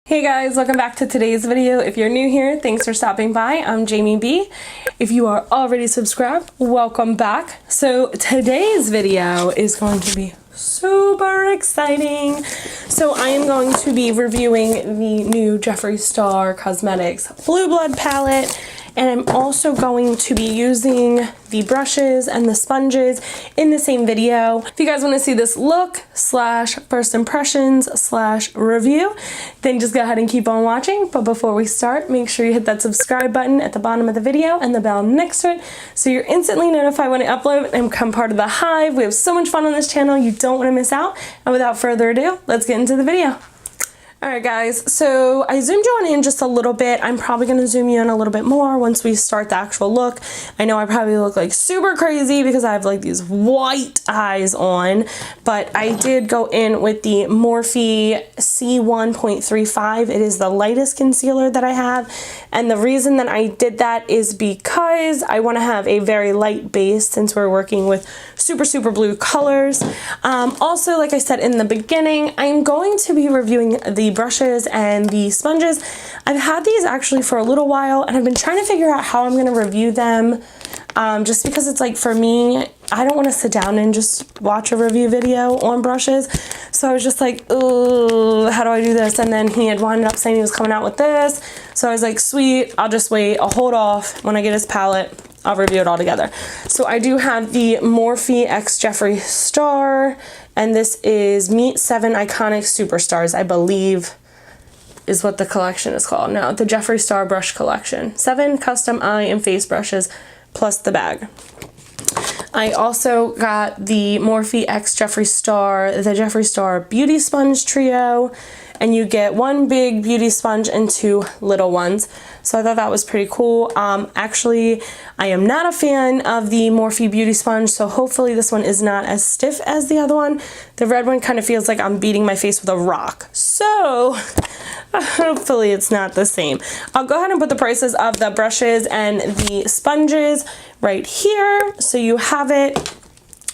Hey guys, welcome back to today's video. If you're new here, thanks for stopping by. I'm Jamie B. If you are already subscribed, welcome back. So today's video is going to be super exciting. So I am going to be reviewing the new Jeffree Star Cosmetics Blue Blood palette. And I'm also going to be using the brushes and the sponges in the same video. If you guys want to see this look slash first impressions slash review, then just go ahead and keep on watching. But before we start, make sure you hit that subscribe button at the bottom of the video and the bell next to it so you're instantly notified when I upload and become part of the hive. We have so much fun on this channel, you don't want to miss out. And without further ado, let's get into the video. Alright guys, so I zoomed you on in just a little bit. I'm probably going to zoom you in a little bit more once we start the actual look. I know I probably look like super crazy because I have like these white eyes on, but I did go in with the Morphe C1.35. It is the lightest concealer that I have, and the reason that I did that is because I want to have a very light base since we're working with super blue colors. Also, like I said in the beginning, I'm going to be reviewing the brushes and the sponges. I've had these actually for a little while and I've been trying to figure out how I'm going to review them, just because it's like, for me, I don't want to sit down and just watch a review video on brushes. So I was just like, oh, how do I do this? And then he had wound up saying he was coming out with this, so I was like, sweet, I'll just wait, I'll hold off. When I get his palette, I'll review it all together. So I do have the Morphe x Jeffree Star, and this is Meet 7 Iconic Superstars, I believe is what the collection is called. No, the Jeffree Star Brush Collection. 7 custom eye and face brushes plus the bag. I also got the Morphe x Jeffree Star, the Jeffree Star Beauty Sponge Trio, and you get one big beauty sponge and 2 little ones. So I thought that was pretty cool. Actually, I am not a fan of the Morphe Beauty Sponge, so hopefully this one is not as stiff as the other one. The red one kind of feels like I'm beating my face with a rock. So hopefully it's not the same. I'll go ahead and put the prices of the brushes and the sponges right here so you have it.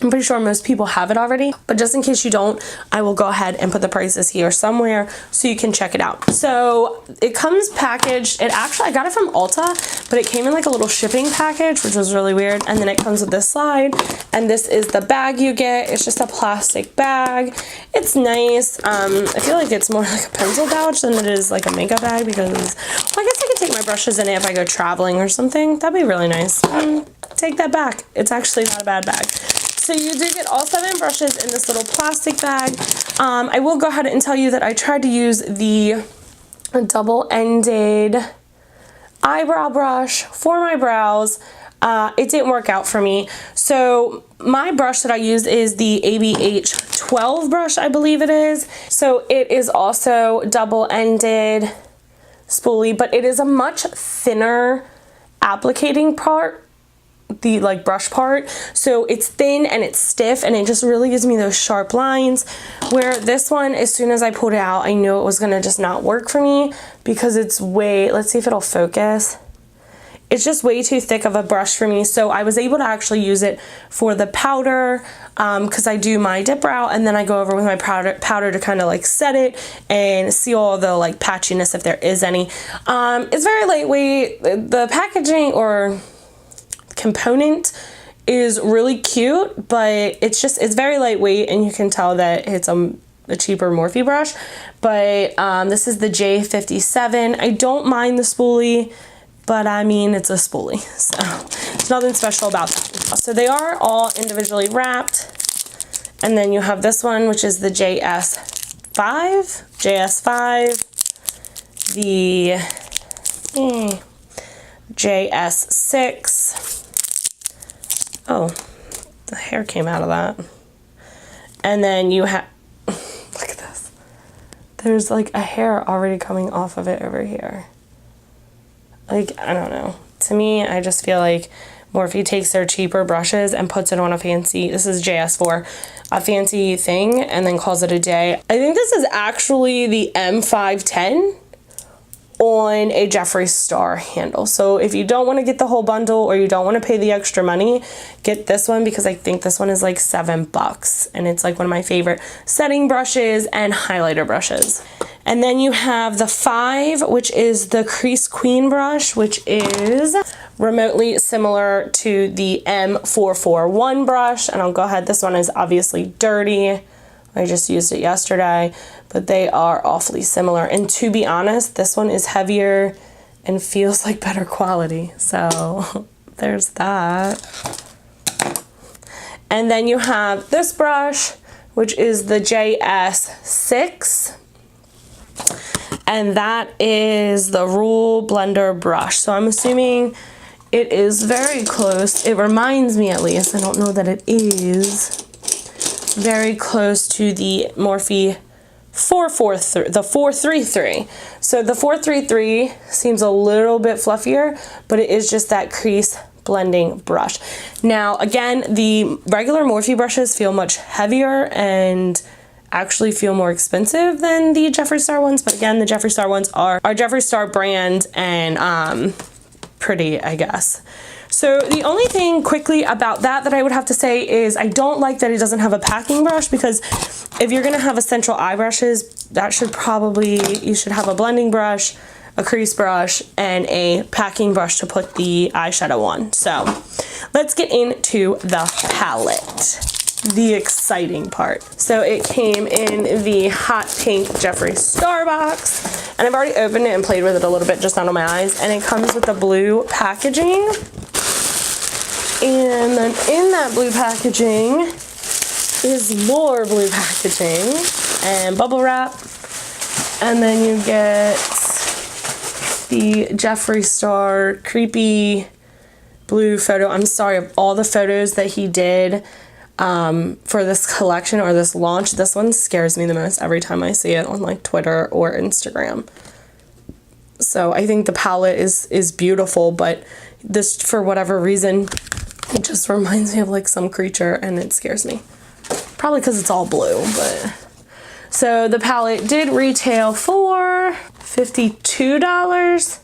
I'm pretty sure most people have it already, but just in case you don't, I will go ahead and put the prices here somewhere so you can check it out. So it comes packaged. It actually, I got it from Ulta, but it came in like a little shipping package, which was really weird. And then it comes with this slide, and this is the bag you get. It's just a plastic bag. It's nice. I feel like it's more like a pencil pouch than it is like a makeup bag, because, well, I guess I could take my brushes in it if I go traveling or something. That'd be really nice. Take that back. It's actually not a bad bag. So you do get all 7 brushes in this little plastic bag. I will go ahead and tell you that I tried to use the double-ended eyebrow brush for my brows. It didn't work out for me. So my brush that I used is the ABH12 brush, I believe it is. So it is also double-ended spoolie, but it is a much thinner applicating part, the like brush part, so it's thin and it's stiff and it just really gives me those sharp lines, where this one, as soon as I pulled it out, I knew it was gonna just not work for me because it's way, let's see if it'll focus, it's just way too thick of a brush for me. So I was able to actually use it for the powder, because I do my dip brow and then I go over with my powder to kind of like set it and see all the like patchiness if there is any. It's very lightweight. The packaging or component is really cute, but it's very lightweight, and you can tell that it's a cheaper Morphe brush. But this is the J57. I don't mind the spoolie, but I mean, it's a spoolie, so there's nothing special about that. So they are all individually wrapped, and then you have this one, which is the JS5, the JS6. Oh, the hair came out of that. And then you have, look at this. There's like a hair already coming off of it over here. Like, I don't know. To me, I just feel like Morphe takes their cheaper brushes and puts it on a fancy, this is JS4, a fancy thing, and then calls it a day. I think this is actually the M510 on a Jeffree Star handle. So if you don't want to get the whole bundle or you don't want to pay the extra money, get this one, because I think this one is like $7 and it's like one of my favorite setting brushes and highlighter brushes. And then you have the 5, which is the Crease Queen brush, which is remotely similar to the M441 brush. And I'll go ahead, this one is obviously dirty. I just used it yesterday, but they are awfully similar. And to be honest, this one is heavier and feels like better quality. So there's that. And then you have this brush, which is the JS6. And that is the Rule Blender brush. So I'm assuming it is very close. It reminds me, at least, I don't know that it is, very close to the Morphe 443, the 433. So the 433 seems a little bit fluffier, but it is just that crease blending brush. Now, again, the regular Morphe brushes feel much heavier and actually feel more expensive than the Jeffree Star ones, but again, the Jeffree Star ones are Jeffree Star brand and pretty, I guess. So the only thing quickly about that I would have to say is I don't like that it doesn't have a packing brush, because if you're gonna have essential eye brushes, that should probably, you should have a blending brush, a crease brush, and a packing brush to put the eyeshadow on. So let's get into the palette, the exciting part. So it came in the hot pink Jeffree Star box, and I've already opened it and played with it a little bit just out of my eyes, and it comes with the blue packaging. And then in that blue packaging is more blue packaging and bubble wrap, and then you get the Jeffree Star creepy blue photo. I'm sorry, of all the photos that he did for this collection or this launch, this one scares me the most every time I see it on like Twitter or Instagram. So I think the palette is beautiful, but this, for whatever reason, it just reminds me of like some creature and it scares me. Probably because it's all blue, but. So the palette did retail for $52,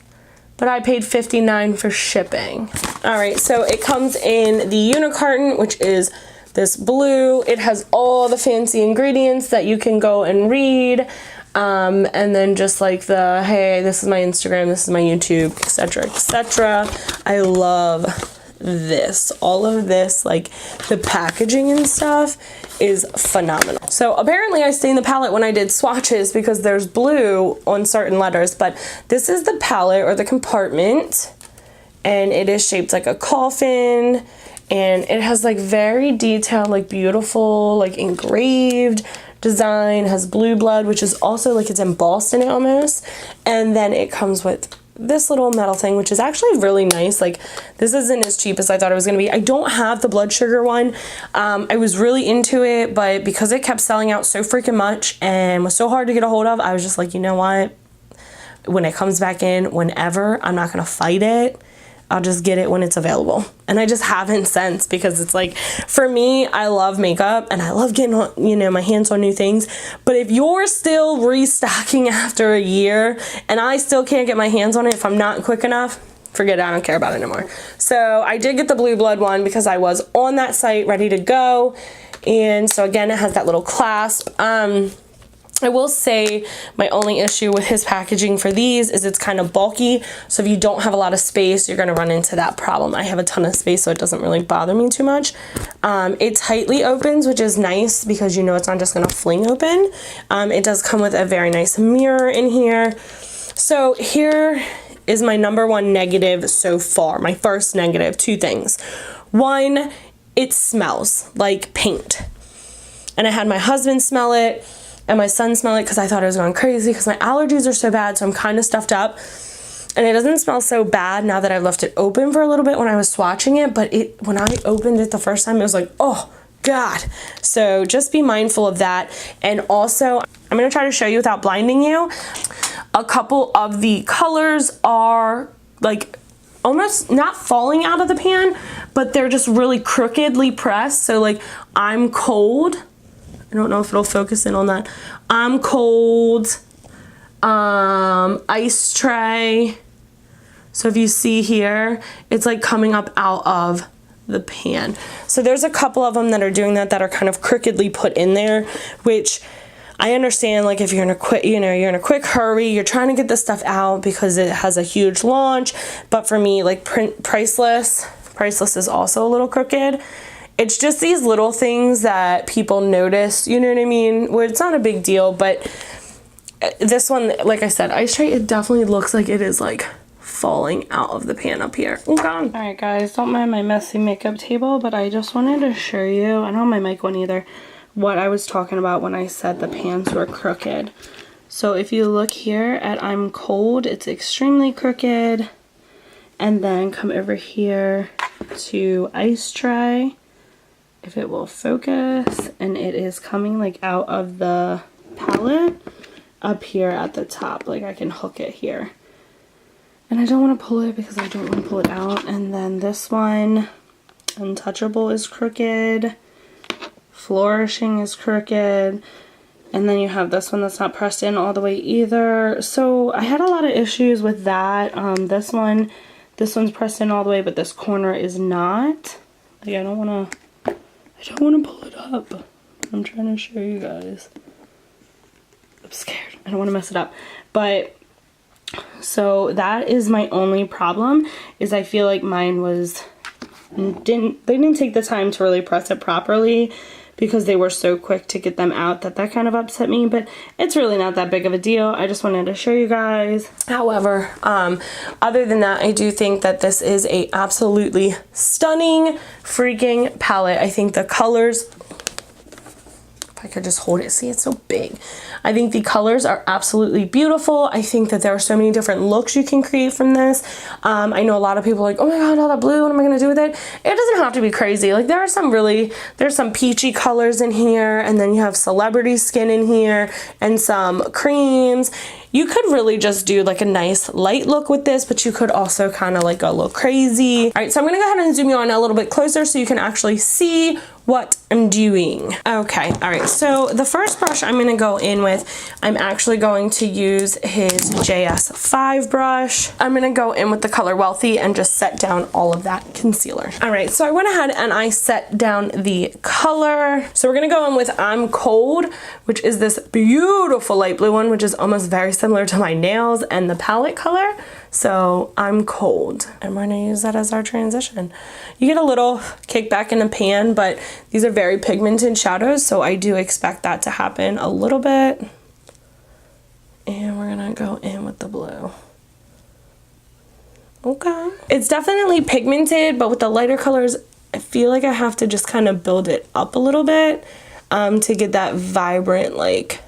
but I paid $59 for shipping. All right, so it comes in the unicarton, which is this blue. It has all the fancy ingredients that you can go and read. And then just like the, hey, this is my Instagram, this is my YouTube, etc., etc. I love this. All of this, like the packaging and stuff, is phenomenal. So apparently I stained the palette when I did swatches because there's blue on certain letters, but this is the palette or the compartment, and it is shaped like a coffin, and it has like very detailed, like beautiful, like engraved design, has blue blood, which is also like it's embossed in it almost, and then it comes with this little metal thing, which is actually really nice. Like, this isn't as cheap as I thought it was gonna be. I don't have the blood sugar one. I was really into it, but because it kept selling out so freaking much and was so hard to get a hold of, I was just like, you know what, when it comes back in, whenever, I'm not gonna fight it. I'll just get it when it's available. And I just haven't since, because it's like, for me, I love makeup and I love getting, you know, my hands on new things. But if you're still restocking after a year and I still can't get my hands on it if I'm not quick enough, forget it, I don't care about it anymore. So I did get the blue blood one because I was on that site ready to go. And so again, it has that little clasp. I will say my only issue with his packaging for these is it's kind of bulky, so if you don't have a lot of space, you're going to run into that problem. I have a ton of space, so it doesn't really bother me too much. It tightly opens, which is nice because you know it's not just going to fling open. It does come with a very nice mirror in here. So here is my number one negative so far. My first negative, two things. One, it smells like paint. And I had my husband smell it and my son smell it because I thought I was going crazy because my allergies are so bad, so I'm kind of stuffed up. And it doesn't smell so bad now that I've left it open for a little bit when I was swatching it, but when I opened it the first time, it was like, oh God. So just be mindful of that. And also, I'm going to try to show you without blinding you. A couple of the colors are like almost not falling out of the pan, but they're just really crookedly pressed. So like, I'm cold. I don't know if it'll focus in on that. I'm cold. Ice tray. So if you see here, it's like coming up out of the pan. So there's a couple of them that are doing that are kind of crookedly put in there, which I understand, like, if you're in a quick, you know, you're in a quick hurry, you're trying to get this stuff out because it has a huge launch. But for me, like, Priceless is also a little crooked. It's just these little things that people notice, you know what I mean? Where it's not a big deal, but this one, like I said, Ice Tray, it definitely looks like it is, like, falling out of the pan up here. Oh, God. Alright, guys, don't mind my messy makeup table, but I just wanted to show you, I don't have my mic on either, what I was talking about when I said the pans were crooked. So if you look here at I'm Cold, it's extremely crooked. And then come over here to Ice Tray, if it will focus, and it is coming like out of the palette up here at the top. Like I can hook it here. And I don't want to pull it because I don't want to pull it out. And then this one, Untouchable, is crooked. Flourishing is crooked. And then you have this one that's not pressed in all the way either. So I had a lot of issues with that. This one's pressed in all the way, but this corner is not. Like I don't want to pull it up. I'm trying to show you guys. I'm scared. I don't want to mess it up. But so that is my only problem, is I feel like mine they didn't take the time to really press it properly because they were so quick to get them out that kind of upset me, but it's really not that big of a deal. I just wanted to show you guys. However, other than that, I do think that this is a absolutely stunning freaking palette. I think the colors, if I could just hold it, see, it's so big. I think the colors are absolutely beautiful. I think that there are so many different looks you can create from this. I know a lot of people are like, oh my god, all that blue, what am I gonna do with it? It doesn't have to be crazy. Like there's some peachy colors in here, and then you have celebrity skin in here, and some creams. You could really just do like a nice light look with this, but you could also kind of like go a little crazy. All right, so I'm gonna go ahead and zoom you on a little bit closer so you can actually see what I'm doing. Okay, all right, so the first brush I'm gonna go in with, I'm actually going to use his JS5 brush. I'm gonna go in with the color Wealthy and just set down all of that concealer. All right, so I went ahead and I set down the color. So we're gonna go in with I'm Cold, which is this beautiful light blue one, which is almost very similar to my nails and the palette color. So I'm Cold, and we're gonna use that as our transition. You get a little kickback in the pan, but these are very pigmented shadows, so I do expect that to happen a little bit. And we're gonna go in with the blue. Okay. It's definitely pigmented, but with the lighter colors, I feel like I have to just kind of build it up a little bit to get that vibrant, like,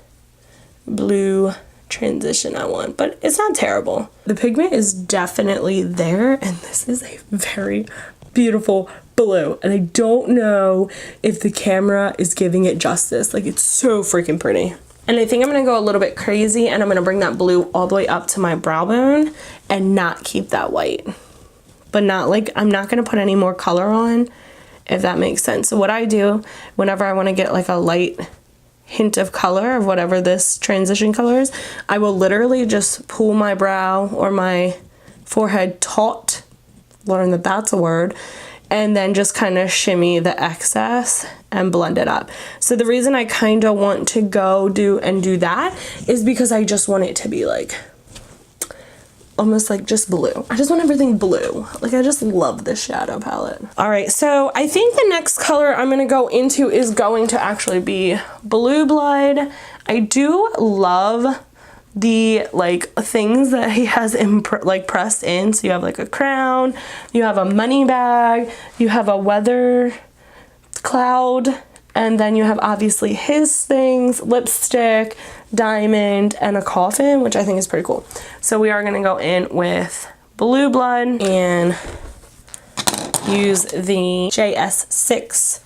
blue transition I want, but it's not terrible. The pigment is definitely there, and this is a very beautiful blue, and I don't know if the camera is giving it justice. Like, it's so freaking pretty. And I think I'm gonna go a little bit crazy, and I'm gonna bring that blue all the way up to my brow bone and not keep that white. But not like, I'm not gonna put any more color on, if that makes sense. So what I do whenever I want to get like a light hint of color of whatever this transition color is, I will literally just pull my brow or my forehead taut, learn that that's a word, and then just kind of shimmy the excess and blend it up. So the reason I kind of want to go do that is because I just want it to be like almost like just blue. I just want everything blue. Like, I just love this shadow palette. All right, so I think the next color I'm gonna go into is going to actually be Blue Blood. I do love the like things that he has like pressed in. So you have like a crown, you have a money bag, you have a weather cloud, and then you have obviously his things, lipstick, diamond, and a coffin, which I think is pretty cool. So we are gonna go in with Blue Blood and use the JS6.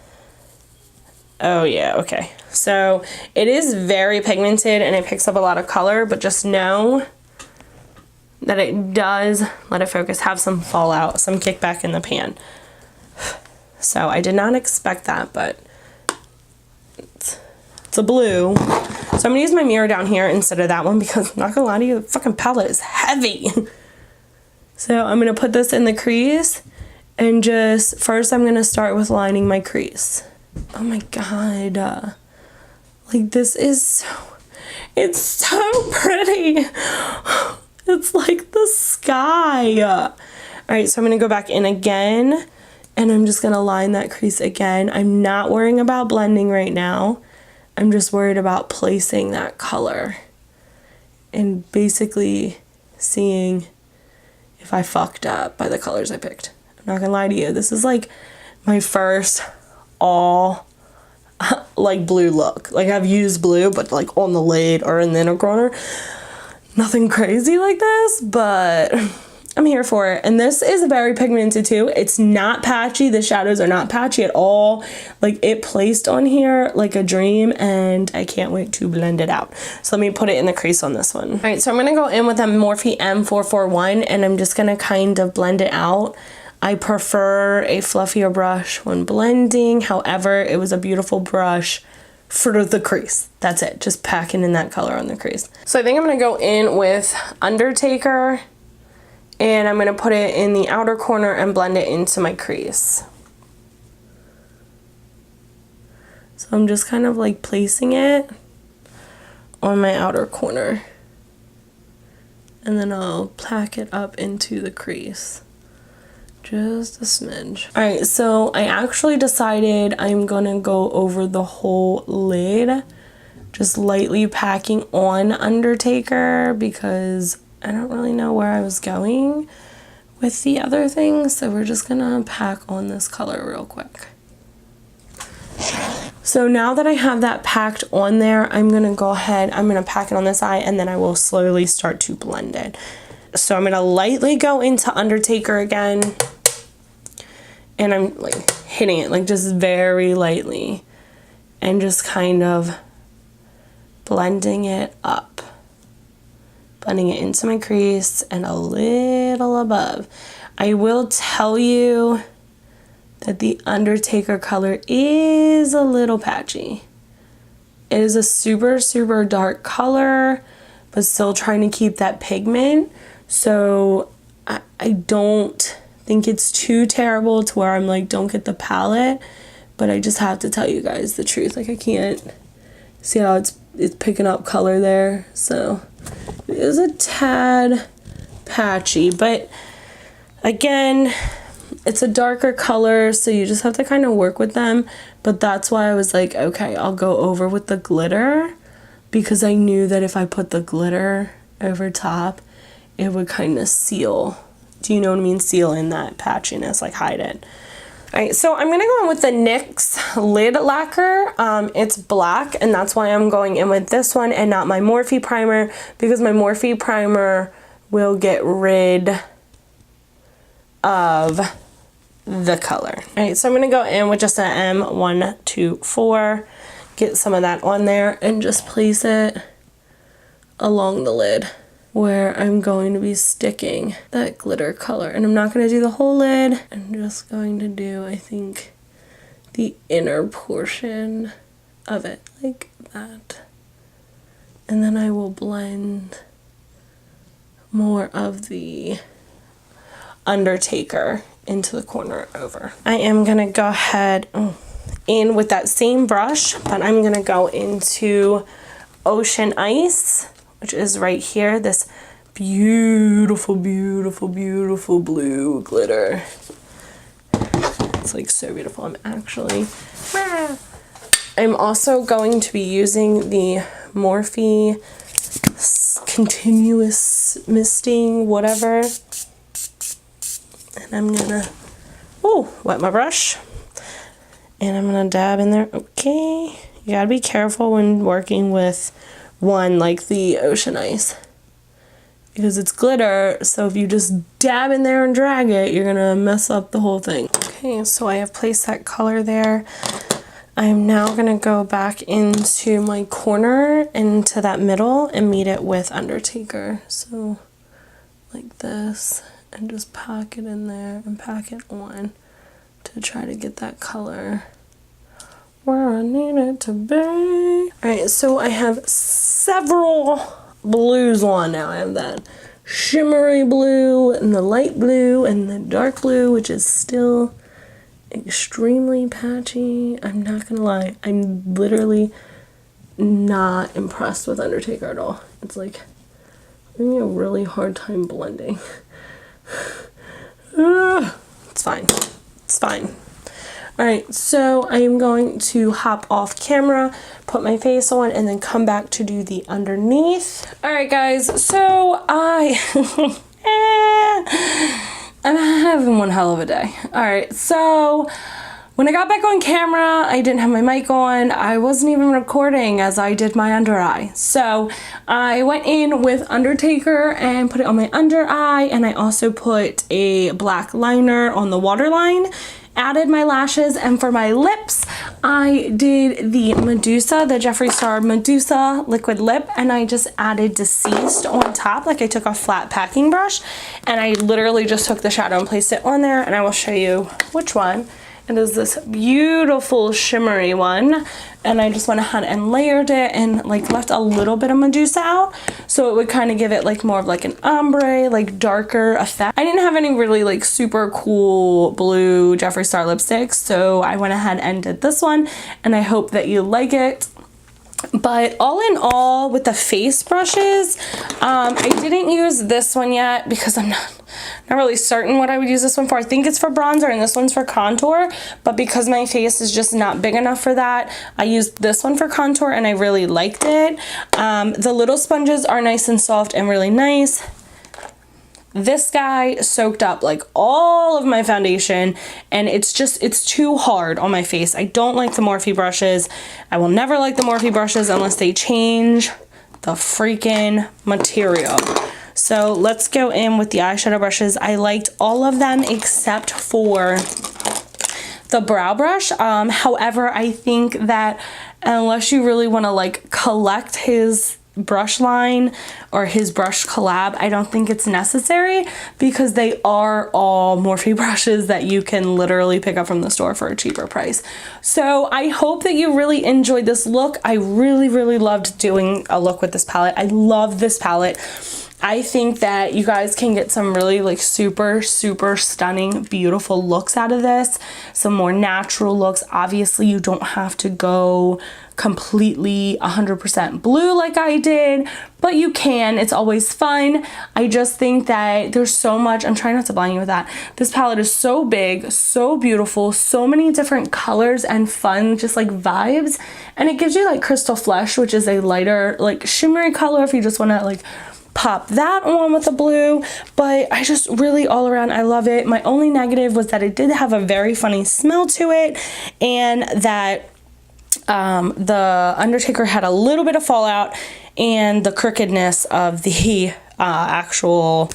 Oh yeah, okay. So it is very pigmented and it picks up a lot of color, but just know that it does, let it focus, have some fallout, some kickback in the pan. So I did not expect that, but it's a blue. So I'm gonna use my mirror down here instead of that one because I'm not gonna lie to you, the fucking palette is heavy. So I'm gonna put this in the crease and just, first I'm gonna start with lining my crease. Oh my god. Like, this is so It's so pretty. It's like the sky. All right, so I'm gonna go back in again and I'm just gonna line that crease again. I'm not worrying about blending right now. I'm just worried about placing that color and basically seeing if I fucked up by the colors I picked. I'm not gonna lie to you. This is like my first all like blue look. Like I've used blue, but like on the lid or in the inner corner. Nothing crazy like this, but I'm here for it. And this is very pigmented too. It's not patchy. The shadows are not patchy at all. Like it placed on here like a dream, and I can't wait to blend it out. So let me put it in the crease on this one. All right, so I'm gonna go in with a Morphe M441 and I'm just gonna kind of blend it out. I prefer a fluffier brush when blending. However, it was a beautiful brush for the crease. That's it, just packing in that color on the crease. So I think I'm gonna go in with Undertaker and I'm gonna put it in the outer corner and blend it into my crease. So I'm just kind of like placing it on my outer corner and then I'll pack it up into the crease. Just a smidge. All right, so I actually decided I'm gonna go over the whole lid, just lightly packing on Undertaker because I don't really know where I was going with the other things, so we're just gonna pack on this color real quick. So now that I have that packed on there, I'm gonna go ahead, I'm gonna pack it on this eye and then I will slowly start to blend it. So I'm gonna lightly go into Undertaker again and I'm like hitting it like just very lightly and just kind of blending it up. Blending it into my crease and a little above. I will tell you that the Undertaker color is a little patchy. It is a super, super dark color, but still trying to keep that pigment. So I don't think it's too terrible to where I'm like, don't get the palette, but I just have to tell you guys the truth. Like I can't see how it's picking up color there. So it is a tad patchy, but again, it's a darker color, so you just have to kind of work with them. But that's why I was like, okay, I'll go over with the glitter because I knew that if I put the glitter over top, it would kind of seal. Do you know what I mean? Seal in that patchiness, like hide it. All right, so I'm gonna go in with the NYX lid lacquer. It's black, and that's why I'm going in with this one and not my Morphe primer, because my Morphe primer will get rid of the color. All right, so I'm gonna go in with just an M124, get some of that on there, and just place it along the lid where I'm going to be sticking that glitter color. And I'm not going to do the whole lid. I'm just going to do, I think, the inner portion of it, like that. And then I will blend more of the Undertaker into the corner over. I am going to go ahead in with that same brush, but I'm going to go into Ocean Ice, which is right here, this beautiful, beautiful, beautiful blue glitter. It's like so beautiful. I'm also going to be using the Morphe Continuous Misting, whatever. And I'm gonna, wet my brush. And I'm gonna dab in there. Okay, you gotta be careful when working with one like the Ocean Ice because it's glitter, so if you just dab in there and drag it, you're gonna mess up the whole thing. Okay, so I have placed that color there. I'm now gonna go back into my corner, into that middle, and meet it with Undertaker. So like this, and just pack it in there and pack it on to try to get that color where I need it to be. Alright, so I have several blues on now. I have that shimmery blue and the light blue and the dark blue, which is still extremely patchy. I'm not gonna lie, I'm literally not impressed with Undertaker at all. It's like giving me a really hard time blending. It's fine. It's fine. Alright, so I am going to hop off camera, put my face on, and then come back to do the underneath. Alright guys, so I'm having one hell of a day. Alright, so when I got back on camera, I didn't have my mic on. I wasn't even recording as I did my under eye. So I went in with Undertaker and put it on my under eye, and I also put a black liner on the waterline, added my lashes, and for my lips, I did the Medusa, the Jeffree Star Medusa liquid lip, and I just added Deceased on top. Like I took a flat packing brush, and I literally just took the shadow and placed it on there, and I will show you which one. It is this beautiful shimmery one, and I just went ahead and layered it and like left a little bit of Medusa out so it would kind of give it like more of like an ombre, like darker effect. I didn't have any really like super cool blue Jeffree Star lipsticks, so I went ahead and did this one, and I hope that you like it. But all in all, with the face brushes, I didn't use this one yet because I'm not really certain what I would use this one for. I think it's for bronzer and this one's for contour, but because my face is just not big enough for that, I used this one for contour and I really liked it. The little sponges are nice and soft and really nice. This guy soaked up like all of my foundation, and it's too hard on my face. I don't like the Morphe brushes. I will never like the Morphe brushes unless they change the freaking material. So let's go in with the eyeshadow brushes. I liked all of them except for the brow brush. However, I think that unless you really want to like collect his brush line or his brush collab, I don't think it's necessary because they are all Morphe brushes that you can literally pick up from the store for a cheaper price. So I hope that you really enjoyed this look. I really loved doing a look with this palette. I love this palette. I think that you guys can get some really like super stunning, beautiful looks out of this. Some more natural looks. Obviously, you don't have to go completely 100% blue like I did, but you can. It's always fun. I just think that there's so much. I'm trying not to blind you with that. This palette is so big, so beautiful, so many different colors and fun, just like vibes. And it gives you like Crystal Flesh, which is a lighter, like shimmery color if you just want to like pop that on with the blue. But I just really all around, I love it. My only negative was that it did have a very funny smell to it, and that the Undertaker had a little bit of fallout and the crookedness of the actual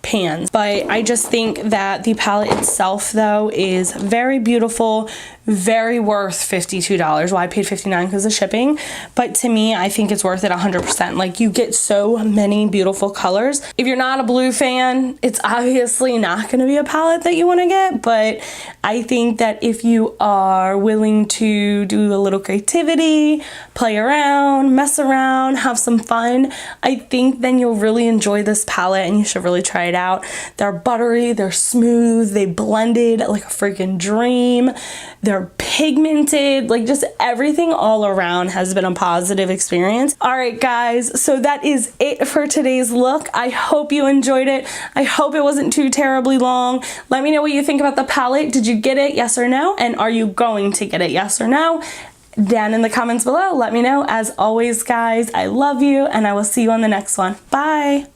pans. But I just think that the palette itself though is very beautiful, very worth $52. Well, I paid $59 because of shipping, but to me, I think it's worth it 100%. Like, you get so many beautiful colors. If you're not a blue fan, it's obviously not going to be a palette that you want to get, but I think that if you are willing to do a little creativity, play around, mess around, have some fun, I think then you'll really enjoy this palette and you should really try it out. They're buttery, they're smooth, they blended like a freaking dream. They're pigmented, like just everything all around has been a positive experience. All right, guys, so that is it for today's look. I hope you enjoyed it. I hope it wasn't too terribly long. Let me know what you think about the palette. Did you get it, yes or no? And are you going to get it, yes or no? Down in the comments below, let me know. As always, guys, I love you, and I will see you on the next one. Bye.